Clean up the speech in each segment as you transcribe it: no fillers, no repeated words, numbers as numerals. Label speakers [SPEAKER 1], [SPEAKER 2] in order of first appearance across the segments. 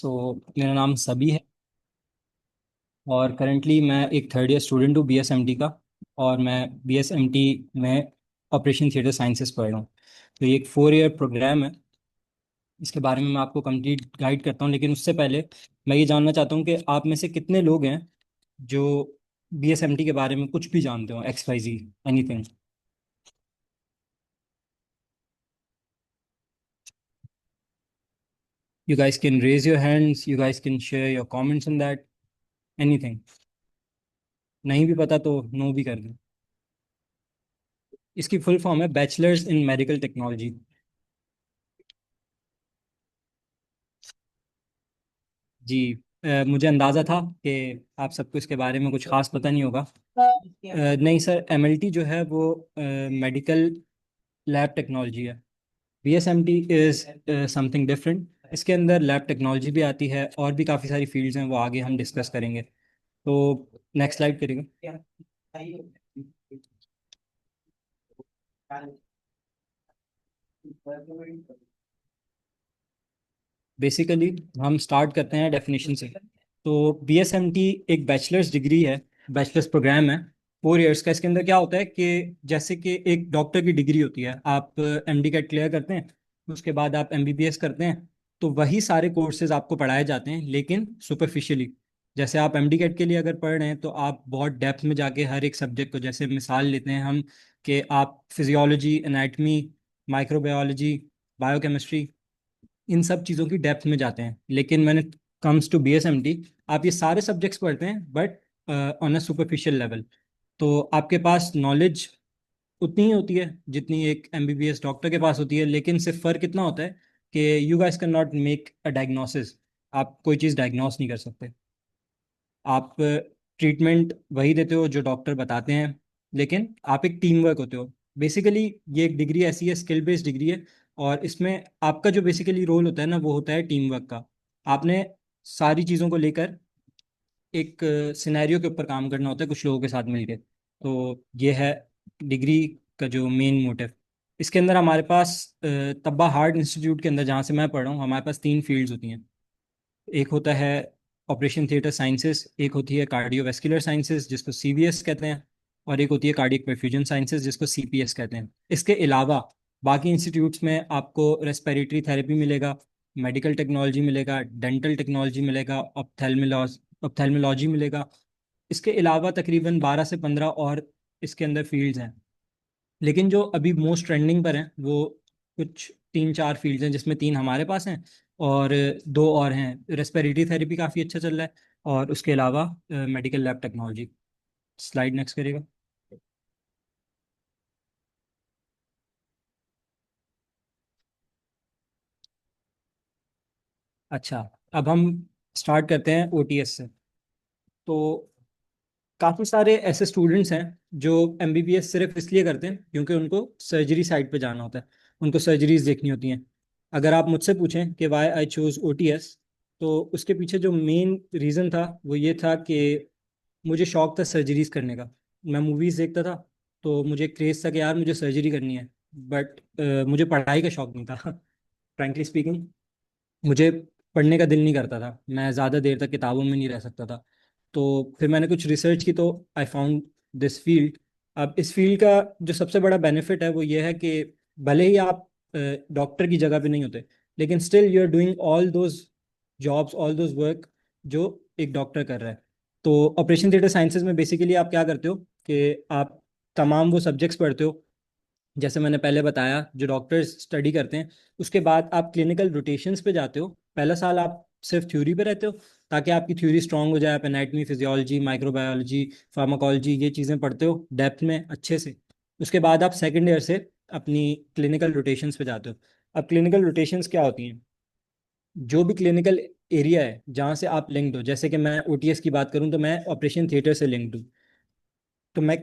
[SPEAKER 1] मेरा नाम सभी है और करंटली मैं एक थर्ड ईयर स्टूडेंट हूँ बीएसएमटी का। और मैं बीएसएमटी में ऑपरेशन थिएटर साइंसेस पढ़ रहा हूँ। तो ये एक 4 ईयर प्रोग्राम है। इसके बारे में मैं आपको कंप्लीट गाइड करता हूँ, लेकिन उससे पहले मैं ये जानना चाहता हूँ कि आप में से कितने लोग हैं जो बीएसएमटी के बारे में कुछ भी जानते हो, X Y Z, anything. You guys can raise your hands, you guys can share your comments on that, anything. नहीं भी पता तो नो भी कर दें। इसकी फुल फॉर्म है बैचलर्स इन मेडिकल टेक्नोलॉजी। जी। मुझे अंदाज़ा था कि आप सबको इसके बारे में कुछ खास पता नहीं होगा। नहीं सर, एमएलटी जो है वो मेडिकल लैब टेक्नोलॉजी है। बीएसएमटी इज़ समथिंग डिफरेंट। इसके अंदर लैब टेक्नोलॉजी भी आती है और भी काफ़ी सारी फील्ड्स हैं, वो आगे हम डिस्कस करेंगे। तो नेक्स्ट स्लाइड करेंगे। बेसिकली हम स्टार्ट करते हैं डेफिनेशन से। तो बीएसएमटी एक बैचलर्स डिग्री है, बैचलर्स प्रोग्राम है 4 इयर्स का। इसके अंदर क्या होता है कि जैसे कि एक डॉक्टर की डिग्री होती है, आप एमडी कैट क्लियर करते हैं, उसके बाद आप एमबीबीएस करते हैं। तो वही सारे कोर्सेज आपको पढ़ाए जाते हैं, लेकिन सुपरफिशियली। जैसे आप एमडी कैट के लिए अगर पढ़ रहे हैं तो आप बहुत डेप्थ में जाके हर एक सब्जेक्ट को, जैसे मिसाल लेते हैं हम कि आप फिजियोलॉजी, एनाटमी, माइक्रोबायोलॉजी, बायोकेमिस्ट्री, इन सब चीज़ों की डेप्थ में जाते हैं। लेकिन मैंने कम्स टू बीएसएमटी, आप ये सारे सब्जेक्ट्स पढ़ते हैं but on a superficial level. तो आपके पास नॉलेज उतनी ही होती है जितनी एक एमबीबीएस डॉक्टर के पास होती है, लेकिन सिर्फ फ़र्क इतना होता है कि you guys can not make a diagnosis. आप कोई चीज़ डायग्नोस नहीं कर सकते। आप ट्रीटमेंट वही देते हो जो डॉक्टर बताते हैं, लेकिन आप एक टीम वर्क होते हो। बेसिकली ये एक डिग्री ऐसी है, स्किल बेस्ड डिग्री है। और इसमें आपका जो बेसिकली रोल होता है ना, वो होता है टीम वर्क का। आपने सारी चीज़ों को लेकर एक सिनेरियो के ऊपर काम करना होता है कुछ लोगों के साथ मिलकर। तो ये है डिग्री का जो मेन मोटिव। इसके अंदर हमारे पास तब्बा हार्ट इंस्टीट्यूट के अंदर, जहाँ से मैं पढ़ रहा हूँ, हमारे पास 3 फील्ड्स होती हैं। एक होता है ऑपरेशन थिएटर साइंसेस, एक होती है कार्डियोवैस्कुलर साइंसेस जिसको सीवीएस कहते हैं, और एक होती है कार्डियक परफ्यूजन साइंसेस जिसको सीपीएस कहते हैं। इसके अलावा बाकी इंस्टीट्यूट्स में आपको रेस्पिरेटरी थेरेपी मिलेगा, मेडिकल टेक्नोलॉजी मिलेगा, डेंटल टेक्नोलॉजी मिलेगा, ऑप्थेल्मोलॉजी मिलेगा। इसके अलावा तकरीबन 12 से 15 और इसके अंदर फील्ड्स हैं। लेकिन जो अभी मोस्ट ट्रेंडिंग पर हैं वो कुछ 3 4 फील्ड्स हैं, जिसमें 3 हमारे पास हैं और 2 और हैं। रेस्पिरेटरी थेरेपी काफ़ी अच्छा चल रहा है, और उसके अलावा medical lab technology. Slide next करिएगा। अच्छा, अब हम स्टार्ट करते हैं ओटीएस से। तो काफ़ी सारे ऐसे स्टूडेंट्स हैं जो एमबीबीएस सिर्फ इसलिए करते हैं क्योंकि उनको सर्जरी साइड पे जाना होता है, उनको सर्जरीज देखनी होती हैं। अगर आप मुझसे पूछें कि वाई आई चूज़ ओटीएस, तो उसके पीछे जो मेन रीज़न था वो ये था कि मुझे शौक था सर्जरीज करने का। मैं मूवीज़ देखता था, तो मुझे क्रेज था कि यार मुझे सर्जरी करनी है। बट मुझे पढ़ाई का शौक नहीं था फ्रैंकली स्पीकिंग। मुझे पढ़ने का दिल नहीं करता था, मैं ज़्यादा देर तक किताबों में नहीं रह सकता था। तो फिर मैंने कुछ रिसर्च की, तो आई फाउंड दिस फील्ड। अब इस फील्ड का जो सबसे बड़ा बेनिफिट है वो ये है कि भले ही आप डॉक्टर की जगह पे नहीं होते, लेकिन still you are doing all those jobs, all those work जो एक डॉक्टर कर रहा है। तो ऑपरेशन थिएटर साइंसेज में बेसिकली आप क्या करते हो कि आप तमाम वो सब्जेक्ट्स पढ़ते हो जैसे मैंने पहले बताया जो डॉक्टर्स स्टडी करते हैं। उसके बाद आप क्लिनिकल रोटेशंस पे जाते हो। पहला साल आप सिर्फ थ्योरी पे रहते हो, ताकि आपकी थ्योरी स्ट्रांग हो जाए। आप एनाटमी, फिजियोलॉजी, माइक्रोबायोलॉजी, फार्माकोलॉजी, ये चीज़ें पढ़ते हो डेप्थ में अच्छे से। उसके बाद आप सेकेंड ईयर से अपनी क्लिनिकल रोटेशंस पे जाते हो। अब क्लिनिकल रोटेशंस क्या होती हैं? जो भी क्लिनिकल एरिया है जहाँ से आप लिंक्ड हो, जैसे कि मैं ओटीएस की बात करूँ तो मैं ऑपरेशन थिएटर से लिंक्ड हूँ। तो मैं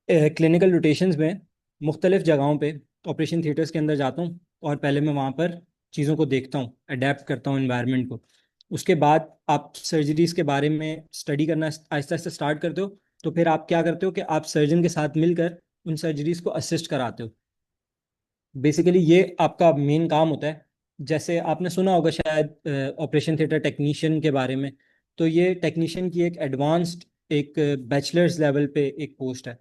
[SPEAKER 1] क्लिनिकल रोटेशंस में मुख्तलिफ जगहों पे ऑपरेशन थिएटर्स के अंदर जाता हूँ, और पहले मैं वहाँ पर चीज़ों को देखता हूँ, अडेप्ट करता हूँ इन्वायरमेंट को। उसके बाद आप सर्जरीज के बारे में स्टडी करना आहिस्ता आहिस्ता स्टार्ट करते हो। तो फिर आप क्या करते हो कि आप सर्जन के साथ मिलकर उन सर्जरीज को असिस्ट कराते हो। बेसिकली ये आपका मेन काम होता है। जैसे आपने सुना होगा शायद ऑपरेशन थिएटर टेक्नीशियन के बारे में। तो ये टेक्नीशियन की एक एडवांस्ड, एक बैचलर्स लेवल पे एक पोस्ट है।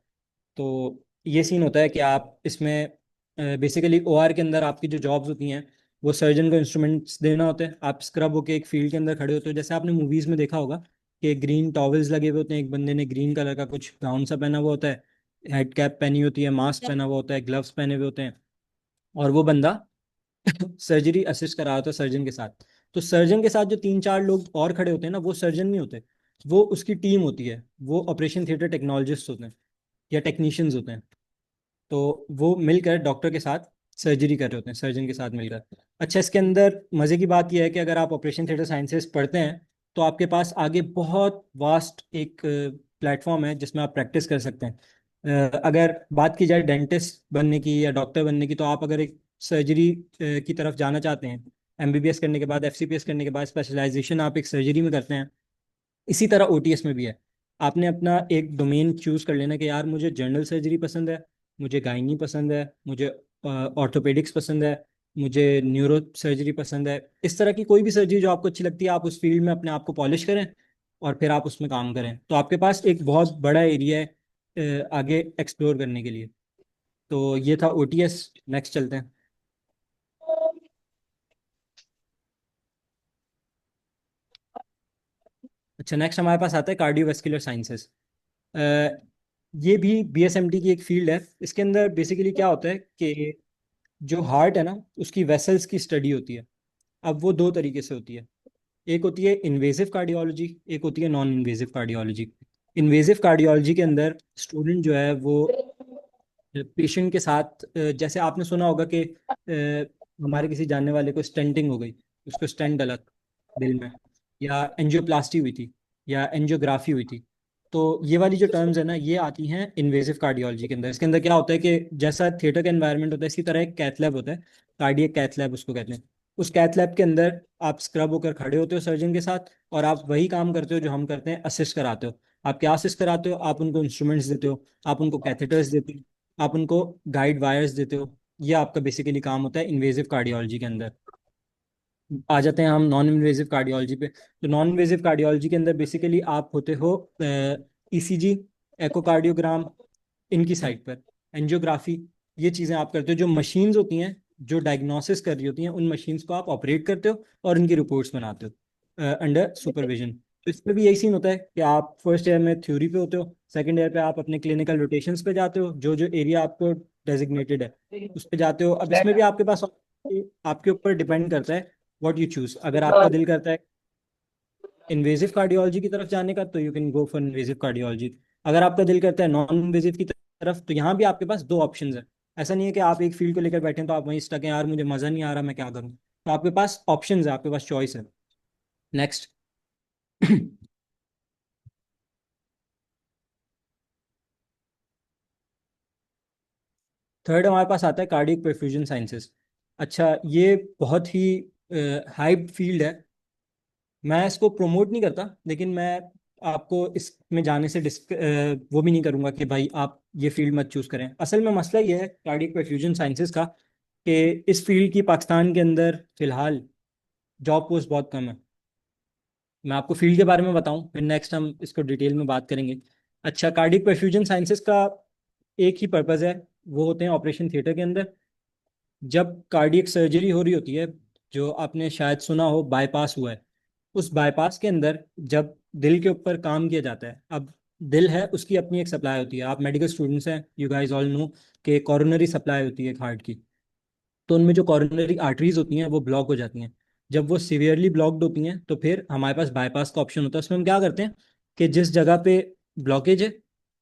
[SPEAKER 1] तो ये सीन होता है कि आप इसमें बेसिकली ओआर के अंदर आपकी जो जॉब्स होती हैं, वो सर्जन को इंस्ट्रूमेंट्स देना होता है। आप स्क्रब होके एक फील्ड के अंदर खड़े होते हो, जैसे आपने मूवीज में देखा होगा कि ग्रीन टॉवल्स लगे हुए होते हैं, एक बंदे ने ग्रीन कलर का कुछ गाउन सा पहना हुआ होता है, हेड कैप पहनी होती है, मास्क पहना हुआ होता है, ग्लव्स पहने हुए होते हैं, और वो बंदा सर्जरी असिस्ट करा होता है सर्जन के साथ। तो सर्जन के साथ जो तीन चार लोग और खड़े होते हैं ना, वो सर्जन नहीं होते, वो उसकी टीम होती है, वो ऑपरेशन थिएटर टेक्नोलॉजिस्ट होते हैं या टेक्नीशियंस होते हैं। तो वो मिलकर डॉक्टर के साथ सर्जरी कर रहे होते हैं, सर्जन के साथ मिलकर। अच्छा, इसके अंदर मज़े की बात यह है कि अगर आप ऑपरेशन थिएटर साइंसेस पढ़ते हैं तो आपके पास आगे बहुत वास्ट एक प्लेटफॉर्म है जिसमें आप प्रैक्टिस कर सकते हैं। अगर बात की जाए डेंटिस्ट बनने की या डॉक्टर बनने की, तो आप अगर एक सर्जरी की तरफ जाना चाहते हैं, एमबीबीएस करने के बाद, एफसीपीएस करने के बाद स्पेशलाइजेशन आप एक सर्जरी में करते हैं। इसी तरह ओटीएस में भी है। आपने अपना एक डोमेन चूज कर लेना कि यार मुझे जनरल सर्जरी पसंद है, मुझे गायनी पसंद है, मुझे ऑर्थोपेडिक्स पसंद है, मुझे न्यूरो सर्जरी पसंद है। इस तरह की कोई भी सर्जरी जो आपको अच्छी लगती है, आप उस फील्ड में अपने आप को पॉलिश करें और फिर आप उसमें काम करें, तो आपके पास एक बहुत बड़ा एरिया है आगे एक्सप्लोर करने के लिए। तो ये था ओटीएस। नेक्स्ट चलते हैं। अच्छा, नेक्स्ट हमारे पास आता है कार्डियोवैस्कुलर साइंसेस। ये भी बीएसएमटी की एक फील्ड है। इसके अंदर बेसिकली क्या होता है कि जो हार्ट है ना, उसकी वेसल्स की स्टडी होती है। अब वो दो तरीके से होती है। एक होती है इन्वेजिव कार्डियोलॉजी, एक होती है non invasive cardiology. Invasive cardiology के अंदर स्टूडेंट जो है वो पेशेंट के साथ जैसे आपने सुना होगा कि हमारे किसी जानने वाले को स्टेंटिंग हो गई, उसको स्टेंट डला दिल में, या एंजियोप्लास्टी हुई थी, या एंजियोग्राफी हुई थी। तो ये वाली जो टर्म्स है ना, ये आती हैं इन्वेजिव कार्डियोलॉजी के अंदर। इसके अंदर क्या होता है कि जैसा थिएटर का एनवायरनमेंट होता है, इसी तरह एक कैथ लैब होता है, कार्डियक कैथ लैब उसको कहते हैं। उस कैथ लैब के अंदर आप स्क्रब होकर खड़े होते हो सर्जन के साथ, और आप वही काम करते हो जो हम करते हैं, असिस्ट कराते हो। आप क्या असिस्ट कराते हो? आप उनको इंस्ट्रूमेंट्स देते हो, आप उनको कैथेटर्स देते हो, आप उनको गाइड वायर्स देते हो। ये आपका बेसिकली काम होता है इन्वेजिव कार्डियोलॉजी के अंदर। आ जाते हैं हम नॉन इन्वेजिव कार्डियोलॉजी पे। तो नॉन इन्वेजिव कार्डियोलॉजी के अंदर बेसिकली आप होते हो ईसीजी, एकोकार्डियोग्राम, इनकी साइड पर एंजियोग्राफी। ये चीज़ें आप करते हो। जो मशीन्स होती हैं जो डायग्नोसिस कर रही होती हैं, उन मशीन्स को आप ऑपरेट करते हो और उनकी रिपोर्ट्स बनाते हो अंडर सुपरविजन। तो इसमें भी यही सीन होता है कि आप फर्स्ट ईयर में थ्योरी पे होते हो, सेकंड ईयर पे आप अपने क्लिनिकल रोटेशंस पे जाते हो, जो जो एरिया आपको डेजिग्नेटेड है उस पे जाते हो। अब इसमें भी आपके पास आपके ऊपर डिपेंड करता है व्हाट यू चूज। अगर आपका दिल करता है इन्वेजिव कार्डियोलॉजी की तरफ जाने का, तो you can go for invasive cardiology. अगर आपका दिल करता है नॉन इन्वेजिव की तरफ, तो यहाँ भी आपके पास दो ऑप्शंस है। ऐसा नहीं है कि आप एक फील्ड को लेकर बैठे हैं तो आप वहीं स्टक हैं, यार मुझे मज़ा नहीं आ रहा, मैं क्या करूँ। तो आपके पास ऑप्शंस है, आपके पास चॉइस है। नेक्स्ट। थर्ड हमारे पास आता है कार्डियक परफ्यूजन साइंसेस। अच्छा, ये बहुत ही हाइप फील्ड है। मैं इसको प्रमोट नहीं करता, लेकिन मैं आपको इसमें जाने से वो भी नहीं करूंगा कि भाई आप ये फील्ड मत चूज करें। असल में मसला ये है कार्डियक परफ्यूजन साइंसेस का कि इस फील्ड की पाकिस्तान के अंदर फिलहाल जॉब पोस्ट बहुत कम है। मैं आपको फील्ड के बारे में बताऊं, फिर नेक्स्ट हम इसको डिटेल में बात करेंगे। अच्छा, कार्डियक परफ्यूजन साइंसेस का एक ही पर्पज़ है, वो होते हैं ऑपरेशन थिएटर के अंदर। जब कार्डियक सर्जरी हो रही होती है, जो आपने शायद सुना हो बाईपास हुआ है, उस बाईपास के अंदर जब दिल के ऊपर काम किया जाता है, अब दिल है उसकी अपनी एक सप्लाई होती है। आप मेडिकल स्टूडेंट्स हैं, यू गाइस ऑल नो कि कॉरोनरी सप्लाई होती है हार्ट की। तो उनमें जो कॉरोनरी आर्टरीज होती हैं वो ब्लॉक हो जाती हैं। जब वो सीवियरली ब्लॉक्ड होती हैं तो फिर हमारे पास बाईपास का ऑप्शन होता है। उसमें हम क्या करते हैं कि जिस जगह पे ब्लॉकेज है,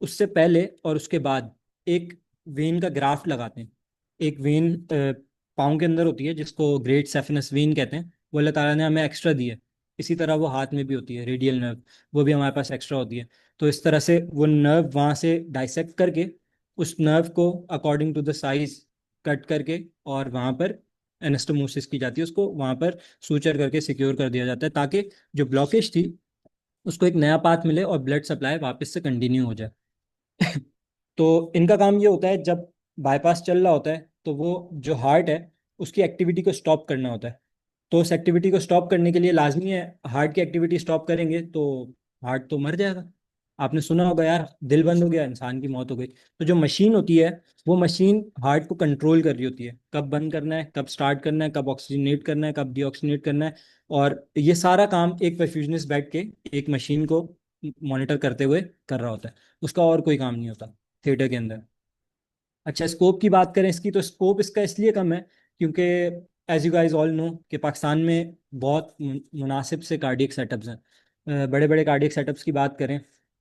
[SPEAKER 1] उससे पहले और उसके बाद एक वेन का ग्राफ्ट लगाते हैं। एक वेन पाँव के अंदर होती है जिसको ग्रेट सेफिनस वेन कहते हैं, वो अल्लाह ताला ने हमें एक्स्ट्रा दी है। इसी तरह वो हाथ में भी होती है, रेडियल नर्व, वो भी हमारे पास एक्स्ट्रा होती है। तो इस तरह से वो नर्व वहाँ से डाइसेक्ट करके उस नर्व को according to the size cut करके, और वहाँ पर एनास्टोमोसिस की जाती है, उसको वहाँ पर सूचर करके सिक्योर कर दिया जाता है, ताकि जो ब्लॉकेज थी उसको एक नया पाथ मिले और ब्लड सप्लाई वापस से कंटिन्यू हो जाए। तो इनका काम ये होता है, जब बाईपास चल रहा होता है तो वो जो हार्ट है उसकी एक्टिविटी को स्टॉप करना होता है। तो उस एक्टिविटी को स्टॉप करने के लिए लाजमी है, हार्ट की एक्टिविटी स्टॉप करेंगे तो हार्ट तो मर जाएगा। आपने सुना होगा यार, दिल बंद हो गया इंसान की मौत हो गई। तो जो मशीन होती है, वो मशीन हार्ट को कंट्रोल कर रही होती है, कब बंद करना है, कब स्टार्ट करना है, कब ऑक्सीजनेट करना है, कब डीऑक्सीजनेट करना है। और ये सारा काम एक परफ्यूजनिस्ट बैठ के एक मशीन को मॉनिटर करते हुए कर रहा होता है। उसका और कोई काम नहीं होता थिएटर के अंदर। अच्छा, स्कोप की बात करें इसकी, तो स्कोप इसका इसलिए कम है क्योंकि as you guys all know कि पाकिस्तान में बहुत मुनासिब से कार्डियक सेटअप्स हैं। बड़े बड़े कार्डियक सेटअप्स की बात करें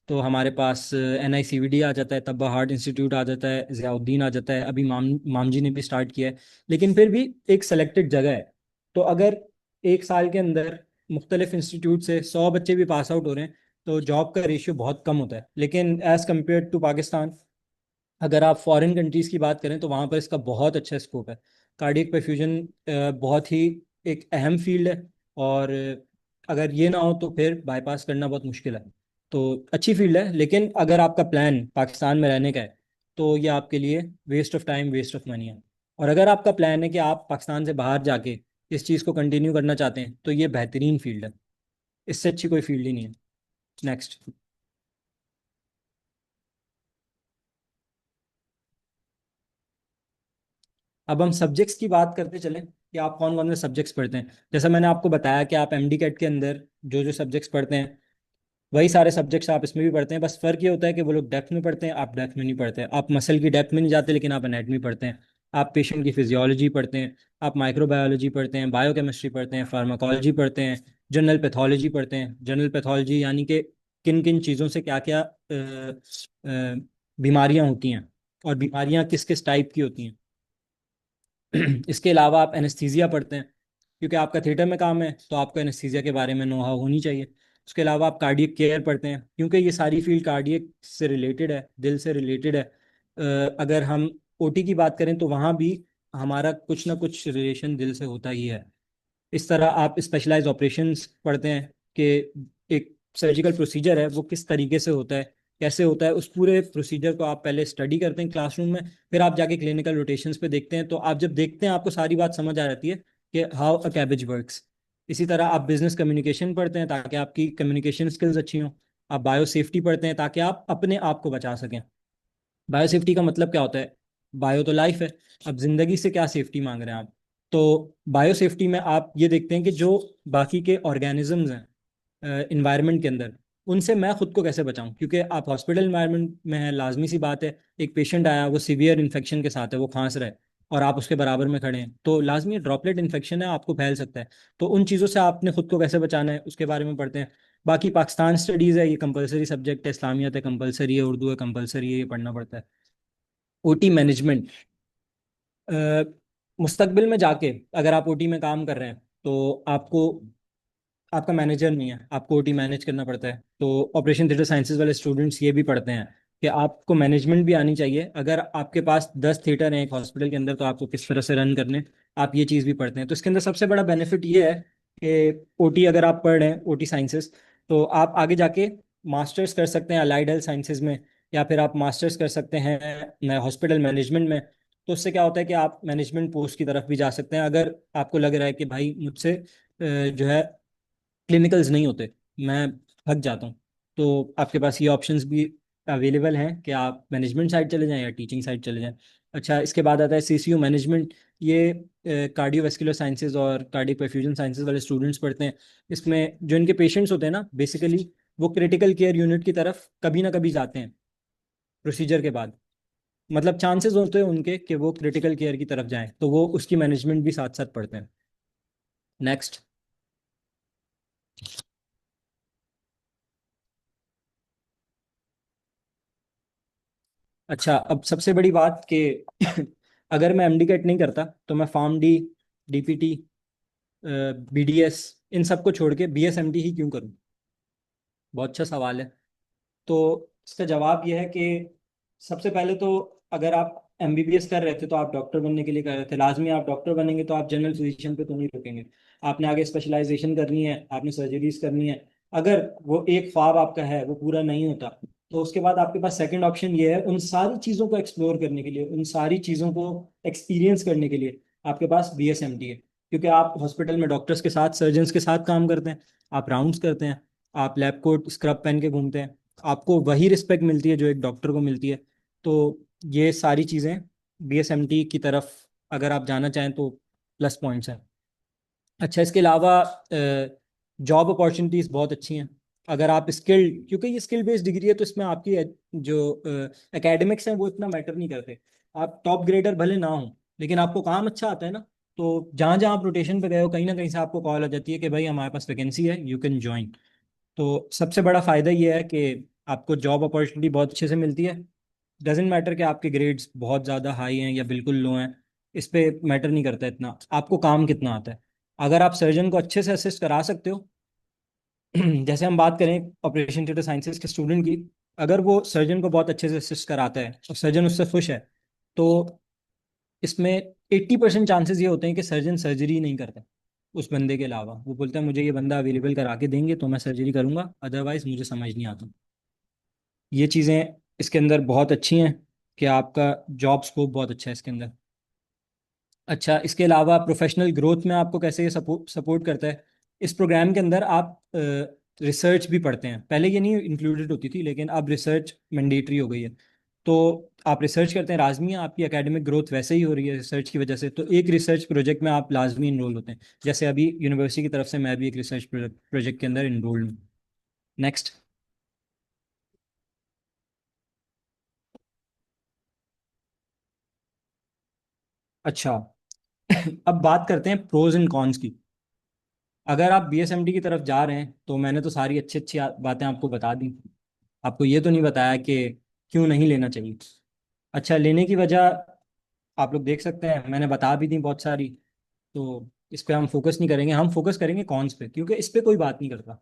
[SPEAKER 1] तो हमारे पास NICVD आ जाता है, तब्बा हार्ट इंस्टीट्यूट आ जाता है, ज़ियाउद्दीन आ जाता है, अभी मामजी ने भी स्टार्ट किया है। लेकिन फिर भी एक सेलेक्टेड जगह है। तो अगर एक साल के अंदर मुख्तलिफ इंस्टीट्यूट से 100 बच्चे भी पास आउट हो रहे हैं तो जॉब का रेशियो बहुत कम होता है। लेकिन एज़ कम्पेयर टू पाकिस्तान, अगर आप फॉरेन कंट्रीज की बात करें तो वहाँ पर इसका बहुत अच्छा स्कोप है। कार्डियक परफ्यूजन बहुत ही एक अहम फील्ड है। और अगर ये ना हो तो फिर बाईपास करना बहुत मुश्किल है। तो अच्छी फील्ड है, लेकिन अगर आपका प्लान पाकिस्तान में रहने का है तो ये आपके लिए waste of time, waste of money है। और अगर आपका प्लान है कि आप पाकिस्तान से बाहर जाके इस चीज़ को कंटिन्यू करना चाहते हैं तो ये बेहतरीन फील्ड है। इससे अच्छी कोई फील्ड ही नहीं है। नेक्स्ट। अब हम सब्जेक्ट्स की बात करते चलें कि आप कौन कौन से सब्जेक्ट्स पढ़ते हैं। जैसा मैंने आपको बताया कि आप MD कैट के अंदर जो जो सब्जेक्ट्स पढ़ते हैं वही सारे सब्जेक्ट्स आप इसमें भी पढ़ते हैं। बस फर्क ये होता है कि वो लोग डेप्थ में पढ़ते हैं, आप डेप्थ में नहीं पढ़ते हैं। आप मसल की डेप्थ में नहीं जाते, लेकिन आप एनाटमी पढ़ते हैं। आप पेशेंट की फिजियोलॉजी पढ़ते हैं, आप माइक्रोबायोलॉजी पढ़ते हैं, बायोकेमिस्ट्री पढ़ते हैं, फार्माकोलॉजी पढ़ते हैं, जनरल पैथोलॉजी पढ़ते हैं। जनरल पैथोलॉजी यानी कि किन किन चीज़ों से क्या क्या बीमारियाँ होती हैं और बीमारियाँ किस किस टाइप की होती हैं। इसके अलावा आप एनेस्थीसिया पढ़ते हैं, क्योंकि आपका थिएटर में काम है तो आपको एनेस्थीसिया के बारे में नोहा होनी चाहिए। उसके अलावा आप कार्डियक केयर पढ़ते हैं, क्योंकि ये सारी फील्ड कार्डियक से रिलेटेड है, दिल से रिलेटेड है। अगर हम OT की बात करें तो वहाँ भी हमारा कुछ ना कुछ रिलेशन दिल से होता ही है। इस तरह आप स्पेशलाइज ऑपरेशंस पढ़ते हैं कि एक सर्जिकल प्रोसीजर है वो किस तरीके से होता है, कैसे होता है। उस पूरे प्रोसीजर को आप पहले स्टडी करते हैं क्लासरूम में, फिर आप जाके क्लिनिकल रोटेशंस पे देखते हैं। तो आप जब देखते हैं आपको सारी बात समझ आ जाती है कि हाउ अ कैबेज वर्क्स। इसी तरह आप बिजनेस कम्युनिकेशन पढ़ते हैं ताकि आपकी कम्युनिकेशन स्किल्स अच्छी हों। आप बायो सेफ्टी पढ़ते हैं ताकि आप अपने आप को बचा सकें। बायो सेफ्टी का मतलब क्या होता है? बायो तो लाइफ है। अब जिंदगी से क्या सेफ्टी मांग रहे हैं आप? तो बायो सेफ्टी में आप ये देखते हैं कि जो बाकी के ऑर्गेनिजम्स हैं इन्वायरमेंट के अंदर, उनसे मैं खुद को कैसे बचाऊं। क्योंकि आप हॉस्पिटल इन्वायरमेंट में है, लाजमी सी बात है, एक पेशेंट आया, वो सीवियर इन्फेक्शन के साथ है, वो खांस रहा है और आप उसके बराबर में खड़े हैं, तो लाजमी ड्रॉपलेट इन्फेक्शन है, आपको फैल सकता है। तो उन चीज़ों से आपने खुद को कैसे बचाना है उसके बारे में पढ़ते हैं। बाकी पाकिस्तान स्टडीज़ है, ये कंपलसरी सब्जेक्ट है, इस्लामियत है कंपलसरी है, उर्दू है कंपलसरी है, ये पढ़ना पड़ता है। OT मैनेजमेंट, मुस्तकबिल में जाके अगर आप OT में काम कर रहे हैं तो आपको, आपका मैनेजर नहीं है, आपको OT मैनेज करना पड़ता है। तो ऑपरेशन थिएटर साइंसेज वाले स्टूडेंट्स ये भी पढ़ते हैं कि आपको मैनेजमेंट भी आनी चाहिए। अगर आपके पास 10 थिएटर हैं एक हॉस्पिटल के अंदर तो आपको किस तरह से रन करने, आप ये चीज़ भी पढ़ते हैं। तो इसके अंदर सबसे बड़ा बेनिफिट ये है कि OT अगर आप पढ़ रहे हैं, OT साइंसेज, तो आप आगे जाके मास्टर्स कर सकते हैं अलाइड हेल्थ साइंसेज में, या फिर आप मास्टर्स कर सकते हैं हॉस्पिटल मैनेजमेंट में। तो उससे क्या होता है कि आप मैनेजमेंट पोस्ट की तरफ भी जा सकते हैं। अगर आपको लग रहा है कि भाई मुझसे जो है क्लिनिकल्स नहीं होते, मैं थक जाता हूँ, तो आपके पास ये ऑप्शंस भी अवेलेबल हैं कि आप मैनेजमेंट साइड चले जाएं या टीचिंग साइड चले जाएं। अच्छा, इसके बाद आता है CCU मैनेजमेंट। ये कार्डियोवैस्कुलर साइंसेज और कार्डियक परफ्यूजन साइंसेज वाले स्टूडेंट्स पढ़ते हैं। इसमें जो इनके पेशेंट्स होते हैं ना, बेसिकली वो क्रिटिकल केयर यूनिट की तरफ कभी ना कभी जाते हैं प्रोसीजर के बाद। मतलब चांसेस होते हैं उनके कि वो क्रिटिकल केयर की तरफ जाएं, तो वो उसकी मैनेजमेंट भी साथ साथ पढ़ते हैं। नेक्स्ट। अच्छा, अब सबसे बड़ी बात कि अगर मैं MD कैट नहीं करता तो मैं फार्म D, DPT, BDS, इन सब को छोड़ के BSMD ही क्यों करूं? बहुत अच्छा सवाल है। तो इसका जवाब यह है कि सबसे पहले तो अगर आप MBBS कर रहे थे तो आप डॉक्टर बनने के लिए कर रहे थे, लाजमी आप डॉक्टर बनेंगे तो आप जनरल फिजिशियन पे तो नहीं रुकेंगे। आपने आगे स्पेशलाइजेशन करनी है, आपने सर्जरीज करनी है। अगर वो एक ख्वाब आपका है वो पूरा नहीं होता तो उसके बाद आपके पास सेकंड ऑप्शन ये है, उन सारी चीज़ों को एक्सप्लोर करने के लिए, उन सारी चीज़ों को एक्सपीरियंस करने के लिए आपके पास BSMD है। क्योंकि आप हॉस्पिटल में डॉक्टर्स के साथ, सर्जन्स के साथ काम करते हैं, आप राउंड्स करते हैं, आप लैब कोट स्क्रब पहन के घूमते हैं, आपको वही रिस्पेक्ट मिलती है जो एक डॉक्टर को मिलती है। तो ये सारी चीज़ें बीएसएमटी की तरफ अगर आप जाना चाहें तो प्लस पॉइंट्स हैं। अच्छा, इसके अलावा जॉब अपॉर्चुनिटीज़ बहुत अच्छी हैं। अगर आप स्किल्ड, क्योंकि ये स्किल बेस्ड डिग्री है, तो इसमें आपकी जो एकेडमिक्स हैं वो इतना मैटर नहीं करते। आप टॉप ग्रेडर भले ना हो, लेकिन आपको काम अच्छा आता है ना, तो जहाँ जहाँ आप रोटेशन पे गए हो, कहीं ना कहीं से आपको कॉल आ जाती है कि भाई हमारे पास वैकेंसी है, यू कैन ज्वाइन। तो सबसे बड़ा फ़ायदा ये है कि आपको जॉब अपॉर्चुनिटी बहुत अच्छे से मिलती है। डजेंट मैटर कि आपके ग्रेड्स बहुत ज़्यादा हाई हैं या बिल्कुल लो हैं, इस पे मैटर नहीं करता इतना, आपको काम कितना आता है। अगर आप सर्जन को अच्छे से असिस्ट करा सकते हो जैसे हम बात करें ऑपरेशन थिएटर साइंसेज के स्टूडेंट की, अगर वो सर्जन को बहुत अच्छे से असिस्ट कराता है और सर्जन उससे खुश है, तो इसमें 80% चांसेस ये होते हैं कि सर्जन सर्जरी नहीं करता उस बंदे के अलावा। वो बोलता है मुझे ये बंदा अवेलेबल करा के देंगे तो मैं सर्जरी करूंगा, अदरवाइज मुझे समझ नहीं आता। ये चीज़ें इसके अंदर बहुत अच्छी हैं कि आपका जॉब स्कोप बहुत अच्छा है इसके अंदर। अच्छा, इसके अलावा प्रोफेशनल ग्रोथ में आपको कैसे ये सपोर्ट सपोर्ट करता है, इस प्रोग्राम के अंदर आप रिसर्च भी पढ़ते हैं। पहले ये नहीं इंक्लूडेड होती थी, लेकिन अब रिसर्च मैंडेटरी हो गई है। तो आप रिसर्च करते हैं, लाजमी है, आपकी एकेडमिक ग्रोथ वैसे ही हो रही है रिसर्च की वजह से, तो एक रिसर्च प्रोजेक्ट में आप लाजमी इनरोल होते हैं। जैसे अभी यूनिवर्सिटी की तरफ से मैं भी एक रिसर्च प्रोजेक्ट के अंदर इनरोल्ड हूँ। नेक्स्ट। अच्छा, अब बात करते हैं प्रोज एंड कॉन्स की। अगर आप बीएसएमडी की तरफ जा रहे हैं तो मैंने तो सारी अच्छी अच्छी बातें आपको बता दी, आपको ये तो नहीं बताया कि क्यों नहीं लेना चाहिए। अच्छा, लेने की वजह आप लोग देख सकते हैं, मैंने बता भी दी बहुत सारी। तो इस पे हम फोकस नहीं करेंगे, हम फोकस करेंगे कॉन्स पे, क्योंकि इस पे कोई बात नहीं करता।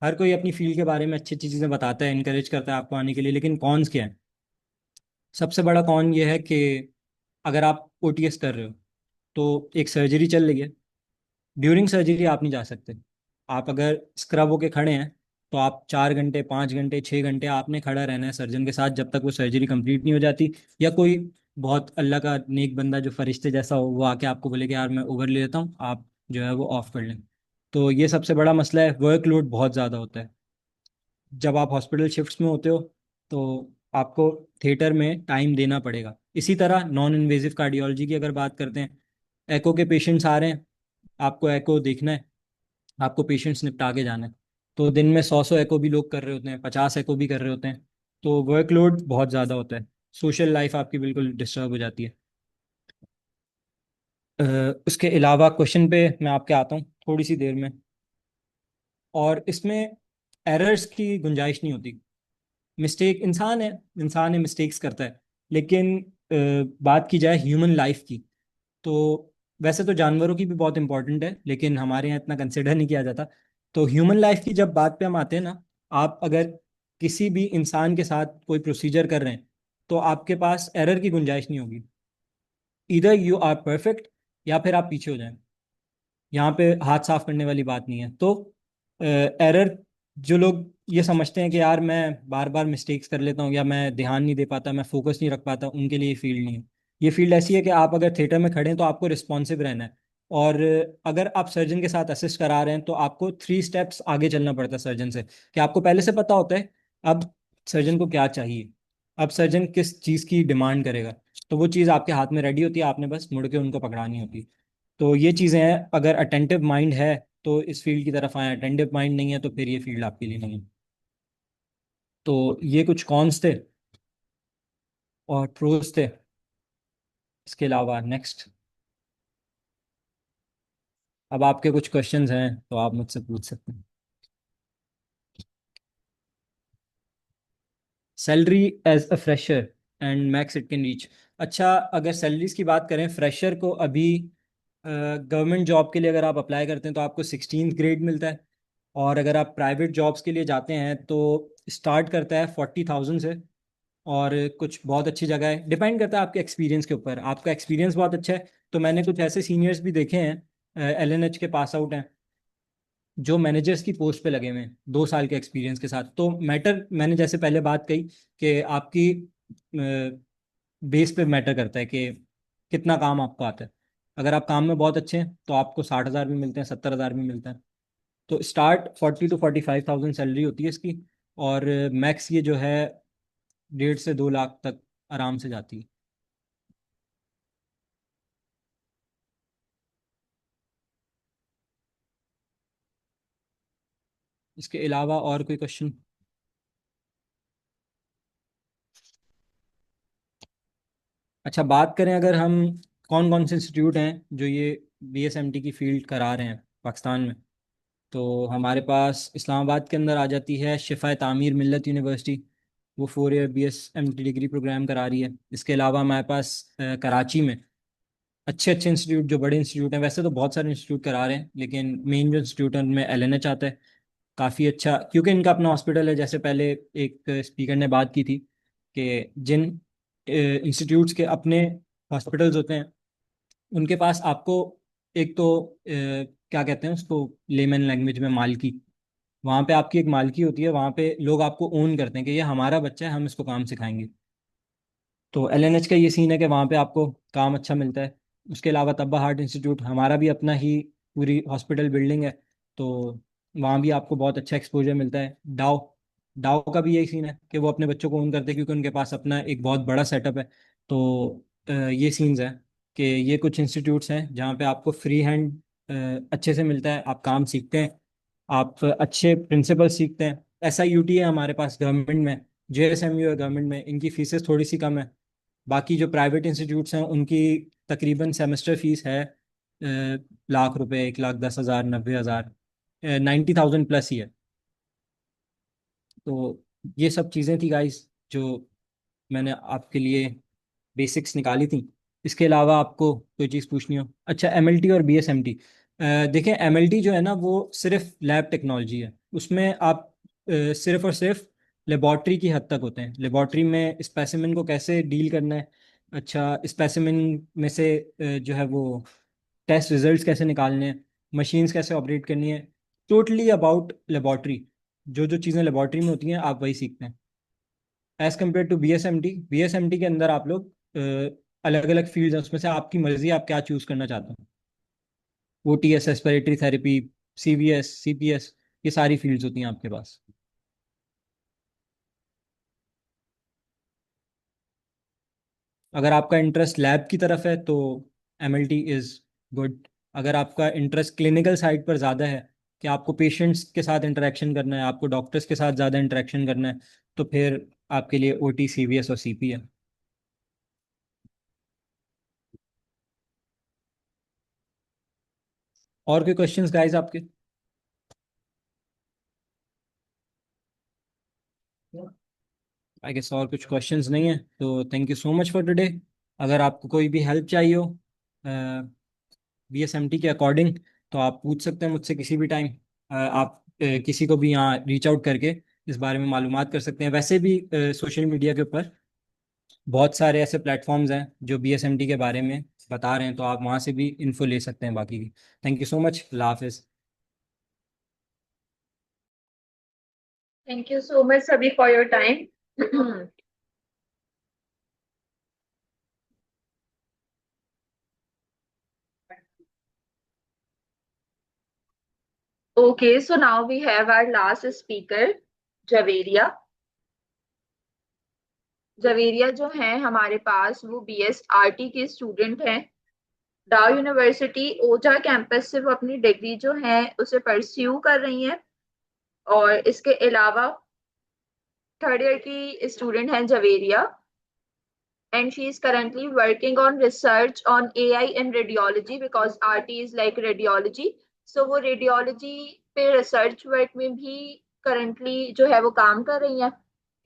[SPEAKER 1] हर कोई अपनी फील्ड के बारे में अच्छी अच्छी चीज़ें बताता है, इनकरेज करता है आपको आने के लिए, लेकिन कॉन्स क्या है? सबसे बड़ा कॉन ये है कि अगर आप ओटीएस कर रहे हो तो एक सर्जरी चल रही है, ड्यूरिंग सर्जरी आप नहीं जा सकते। आप अगर स्क्रब होके खड़े हैं तो आप 4 घंटे, 5 घंटे, 6 घंटे आपने खड़ा रहना है सर्जन के साथ, जब तक वो सर्जरी कंप्लीट नहीं हो जाती। या कोई बहुत अल्लाह का नेक बंदा जो फरिश्ते जैसा हो, वो आके आपको बोले कि यार मैं ओवर ले लेता हूँ, आप जो है वो ऑफ कर लें। तो ये सबसे बड़ा मसला है, वर्कलोड बहुत ज़्यादा होता है जब आप हॉस्पिटल शिफ्ट्स में होते हो। तो आपको थिएटर में टाइम देना पड़ेगा। इसी तरह नॉन इन्वेजिव कार्डियोलॉजी की अगर बात करते हैं, एको के पेशेंट्स आ रहे हैं, आपको एको देखना है, आपको पेशेंट्स निपटा के जाना है। तो दिन में 100 एको भी लोग कर रहे होते हैं, 50 एको भी कर रहे होते हैं। तो वर्कलोड बहुत ज़्यादा होता है, सोशल लाइफ आपकी बिल्कुल डिस्टर्ब हो जाती है। उसके अलावा क्वेश्चन पे मैं आपके आता हूँ थोड़ी सी देर में। और इसमें एरर्स की गुंजाइश नहीं होती। मिस्टेक, इंसान है, मिस्टेक्स करता है। लेकिन बात की जाए ह्यूमन लाइफ की, तो वैसे तो जानवरों की भी बहुत इंपॉर्टेंट है, लेकिन हमारे यहाँ इतना कंसिडर नहीं किया जाता। तो ह्यूमन लाइफ की जब बात पे हम आते हैं ना, आप अगर किसी भी इंसान के साथ कोई प्रोसीजर कर रहे हैं, तो आपके पास एरर की गुंजाइश नहीं होगी। इधर यू आर परफेक्ट या फिर आप पीछे हो जाएं। यहाँ पे हाथ साफ करने वाली बात नहीं है। तो एरर, जो लोग ये समझते हैं कि यार मैं बार बार मिस्टेक्स कर लेता हूँ या मैं ध्यान नहीं दे पाता, मैं फोकस नहीं रख पाता, उनके लिए ये फील्ड नहीं है। ये फील्ड ऐसी है कि आप अगर थिएटर में खड़े हैं तो आपको रिस्पॉन्सिव रहना है। और अगर आप सर्जन के साथ असिस्ट करा रहे हैं तो आपको 3 स्टेप्स आगे चलना पड़ता है सर्जन से, कि आपको पहले से पता होता है अब सर्जन को क्या चाहिए, अब सर्जन किस चीज़ की डिमांड करेगा। तो वो चीज़ आपके हाथ में रेडी होती है, आपने बस मुड़ के उनको पकड़ानी होती है। तो ये चीज़ें हैं, अगर अटेंटिव माइंड है तो इस फील्ड की तरफ आए, अटेंटिव माइंड नहीं है तो फिर ये फील्ड आपके लिए नहीं है। तो ये कुछ कॉन्स थे और प्रोज थे। इसके अलावा नेक्स्ट, अब आपके कुछ क्वेश्चंस हैं तो आप मुझसे पूछ सकते हैं। Salary as a fresher and max it can reach. अच्छा, अगर सैलरीज की बात करें फ्रेशर को, अभी गवर्नमेंट जॉब के लिए अगर आप अप्लाई करते हैं तो आपको 16th ग्रेड मिलता है। और अगर आप प्राइवेट जॉब्स के लिए जाते हैं तो स्टार्ट करता है 40,000 से। और कुछ बहुत अच्छी जगह है, डिपेंड करता है आपके एक्सपीरियंस के ऊपर, आपका एक्सपीरियंस बहुत अच्छा है तो मैंने कुछ ऐसे सीनियर्स भी देखे हैं, एलएनएच के पास आउट हैं, जो मैनेजर्स की पोस्ट पे लगे हुए हैं 2 साल के एक्सपीरियंस के साथ। तो मैटर, मैंने जैसे पहले बात कही कि आपकी बेस पे मैटर करता है कि कितना काम आपको आता है। अगर आप काम में बहुत अच्छे हैं तो आपको 60,000 भी मिलते हैं, 70,000 भी मिलते हैं। तो स्टार्ट 40 to 45,000 सैलरी होती है इसकी। और मैक्स ये जो है 1.5 से 2 लाख तक आराम से जाती है। इसके अलावा और कोई क्वेश्चन? अच्छा, बात करें अगर हम कौन कौन से इंस्टीट्यूट हैं जो ये BSMT की फील्ड करा रहे हैं पाकिस्तान में, तो हमारे पास इस्लामाबाद के अंदर आ जाती है शिफा तामीर मिल्लत यूनिवर्सिटी। वो 4 ईयर BSMT डिग्री प्रोग्राम करा रही है। इसके अलावा हमारे पास कराची में अच्छे अच्छे इंस्टीट्यूट, जो बड़े इंस्टीट्यूट हैं, वैसे तो बहुत सारे इंस्टीट्यूट करा रहे हैं, लेकिन मेन जो इंस्टीट्यूट है उनमें LNH आता है। काफ़ी अच्छा, क्योंकि इनका अपना हॉस्पिटल है। जैसे पहले एक स्पीकर ने बात की थी कि जिन इंस्टीट्यूट्स के अपने हॉस्पिटल्स होते हैं, उनके पास आपको एक तो क्या कहते हैं उसको लेमन लैंग्वेज में, मालकी। वहाँ पे आपकी एक मालकी होती है, वहाँ पे लोग आपको ओन करते हैं कि ये हमारा बच्चा है, हम इसको काम सिखाएंगे। तो LNH का ये सीन है कि वहाँ पे आपको काम अच्छा मिलता है। उसके अलावा तब्बा हार्ट इंस्टीट्यूट, हमारा भी अपना ही पूरी हॉस्पिटल बिल्डिंग है। तो वहाँ भी आपको बहुत अच्छा एक्सपोजर मिलता है। डाव डाव का भी यही सीन है कि वो अपने बच्चों को ओन करते हैं, क्योंकि उनके पास अपना एक बहुत बड़ा सेटअप है। तो ये सीन्स हैं कि ये कुछ इंस्टीट्यूट्स हैं जहाँ पे आपको फ्री हैंड अच्छे से मिलता है, आप काम सीखते हैं, आप अच्छे प्रिंसिपल सीखते हैं। SIUT है हमारे पास गवर्नमेंट में, JSMU है गवर्नमेंट में, इनकी फीसेस थोड़ी सी कम है। बाकी जो प्राइवेट इंस्टीट्यूट्स हैं उनकी तकरीबन सेमेस्टर फीस है लाख रुपए, 1,10,000, 90,000, 90,000 प्लस ही है। तो ये सब चीज़ें थी गाइस जो मैंने आपके लिए बेसिक्स निकाली थी। इसके अलावा आपको कोई चीज़ पूछनी हो? अच्छा, MLT और BSMT, देखें, MLT जो है ना वो सिर्फ लैब टेक्नोलॉजी है। उसमें आप सिर्फ और सिर्फ लेबॉर्ट्री की हद तक होते हैं। लेबॉर्ट्री में स्पेसिमिन को कैसे डील करना है, अच्छा स्पेसिमिन में से जो है वो टेस्ट रिजल्ट्स कैसे निकालने हैं, मशीन्स कैसे ऑपरेट करनी है, टोटली अबाउट लेबॉर्ट्री। जो जो चीज़ें लेबॉर्ट्री में होती हैं आप वही सीखते हैं। एज कम्पेयर टू BSMT के अंदर आप लोग अलग अलग फील्ड हैं, उसमें से आपकी मर्जी आप क्या चूज करना चाहते हैं। OTS, respiratory therapy, CVS, CPS, ये सारी फील्ड्स होती हैं आपके पास। अगर आपका इंटरेस्ट लैब की तरफ है तो MLT इज़ गुड। अगर आपका इंटरेस्ट क्लिनिकल साइड पर ज़्यादा है, कि आपको पेशेंट्स के साथ इंटरेक्शन करना है, आपको डॉक्टर्स के साथ ज़्यादा इंटरेक्शन करना है, तो फिर आपके लिए OT, CVS और CP है। और कोई क्वेश्चंस गाइस आपके? आई गेस और कुछ क्वेश्चंस नहीं है, तो thank you so much for today. अगर आपको कोई भी हेल्प चाहिए हो BSMT के अकॉर्डिंग, तो आप पूछ सकते हैं मुझसे किसी भी टाइम। आप किसी को भी यहाँ रीच आउट करके इस बारे में मालूमात कर सकते हैं। वैसे भी सोशल मीडिया के ऊपर बहुत सारे ऐसे प्लेटफॉर्म्स हैं जो BSMT के बारे में बता रहे हैं, तो आप वहाँ से भी इन्फो ले सकते हैं बाकी की। थैंक यू सो मच, अल्लाह हाफिज़।
[SPEAKER 2] Thank you so much, Sabi, for your time. Okay, so now we have our last speaker, Javeria. Javeria जो है हमारे पास वो BSRT के स्टूडेंट हैं। डाउ यूनिवर्सिटी ओझा कैंपस से वो अपनी डिग्री जो है उसे परस्यू कर रही हैं। और इसके अलावा थर्ड ईयर की स्टूडेंट हैं Javeria, and she is currently working on research on AI in radiology because RT is like radiology. So वो रेडियोलॉजी पे रिसर्च वर्क में भी करंटली जो है वो काम कर रही हैं।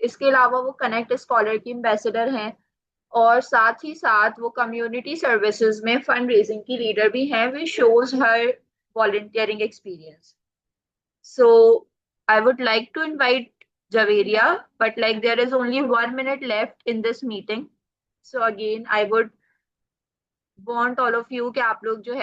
[SPEAKER 2] इसके अलावा वो कनेक्ट स्कॉलर की एम्बेसडर हैं, और साथ ही साथ वो कम्युनिटी सर्विसेज में फंड रेजिंग की लीडर भी हैं, which shows her volunteering experience. So I would like to invite Javeria, but like there is only 1 minute left in this meeting. So again, I would want all of you कि आप लोग जो है